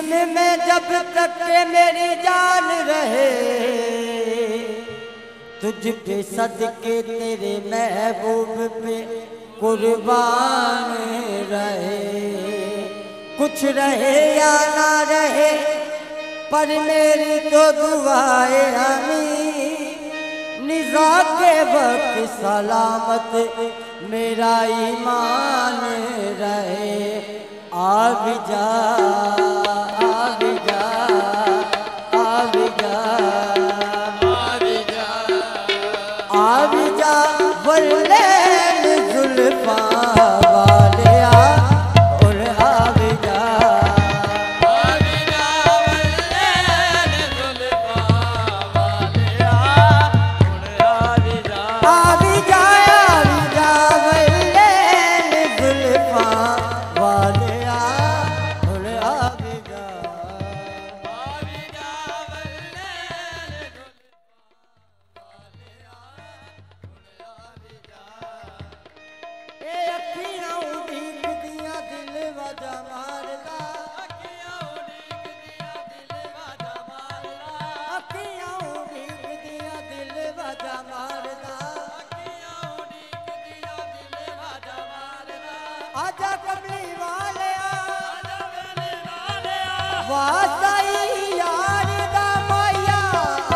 जिस्म में जब तक के मेरी जान रहे, तुझ पे सदके तेरे महबूब पे कुर्बान रहे। कुछ रहे या ना रहे पर मेरी तो दुआए हमी, निज़ा के वक्त सलामत मेरा ईमान रहे। आ भी जा, आ भी जा, आ भी जा, आ भी जा, आ भी जा वल्लैल जुल्फा वाले आ, और आ भी जा, आ भी जा वल्लैल जुल्फा वाले आ, और आ भी जा, आ भी जा, आ भी जा वल्लैल जुल्फा वाले आ, और आ भी जा, आ भी जा वल्लैल अखियां उड़ीक दिया दिल वजा मारदा, अखियां उड़ीक दिया दिल वजा मारदा, अखियां उड़ीक दिया दिल वजा मारदा, अखियां उड़ीक दिया दिल वजा मारदा। आजा कमली वाले आजा कमली वाले वासाई यार दा माया,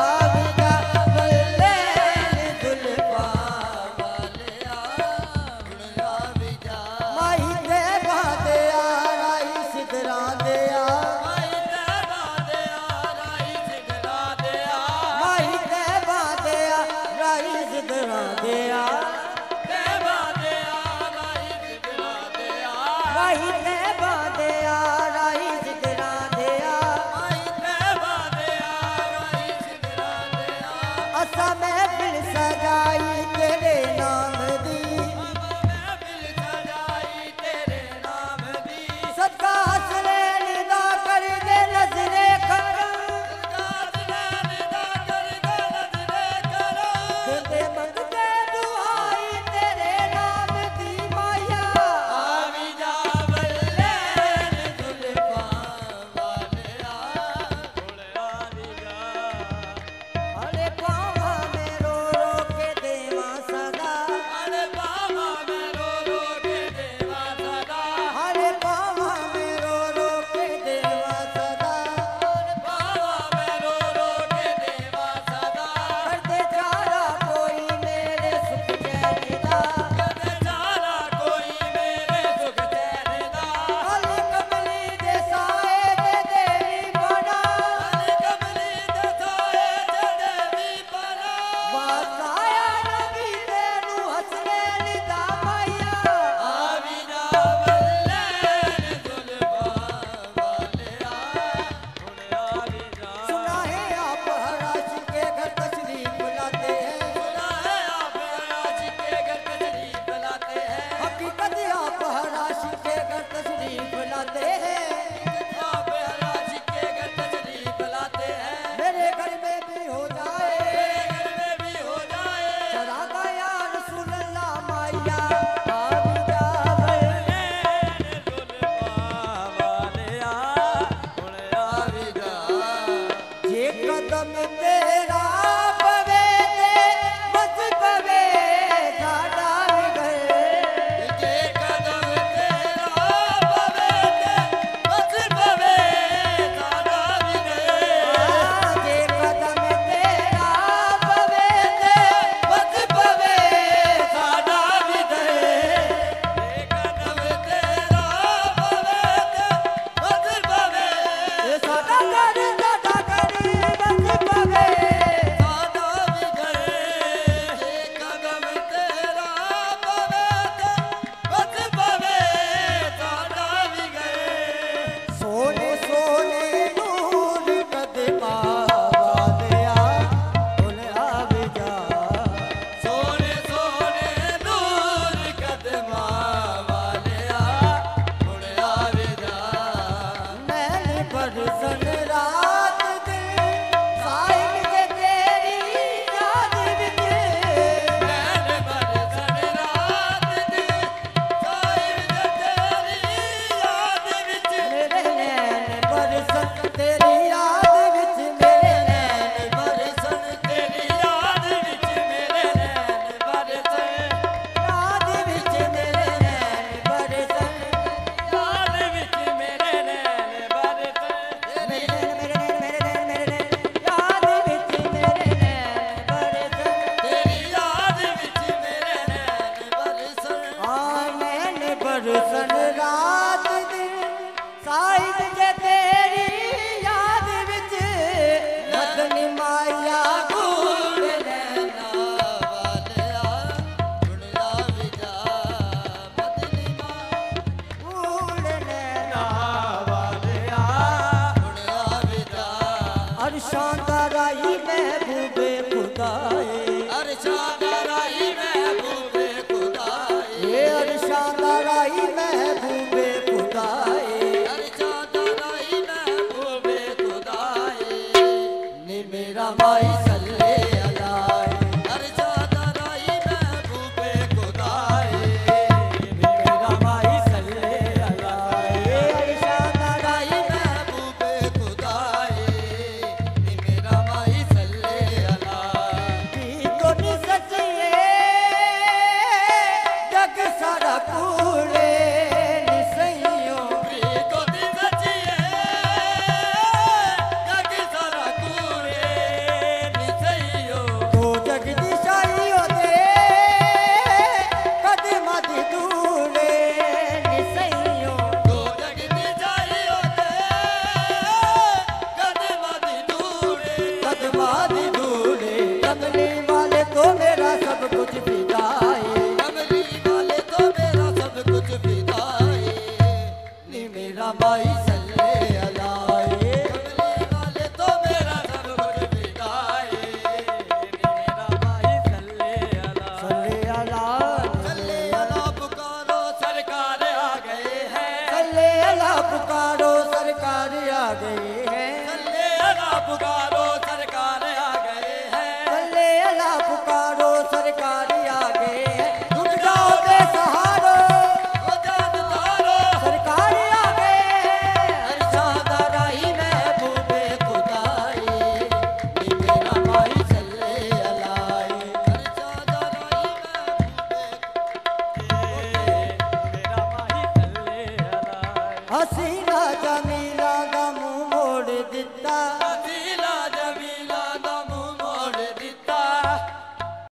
आ भी जा वल्लैल जुल्फा वाले आ, माही ते बादे आ राई सिदरा दे आ, माही ते बादे आ राई सिदरा दे आ, माही ते बादे आ राई सिदरा दे आ, ते बादे आ राई सिदरा दे आ, माही ते बादे आ राई सिदरा दे आ, माही ते बादे आ राई सिदरा दे आ। असा महफिल सजाई तेरे नाम दी, सदका हसरे निदा कर दे नजरे करम, दे मंगते दुआई तेरे नाम दी माया, आ भी जा वल्लैल जुल्फा वाले आ, आ भी जा, अरे पावा में शानदाराई महबूबे खुदाए, अरे शानदाराई महबूबे खुदाए, अरे शानदाराई महबूबे खुदाए, अरे शानदाराई महबूबे खुदाए। ने मेरा भाई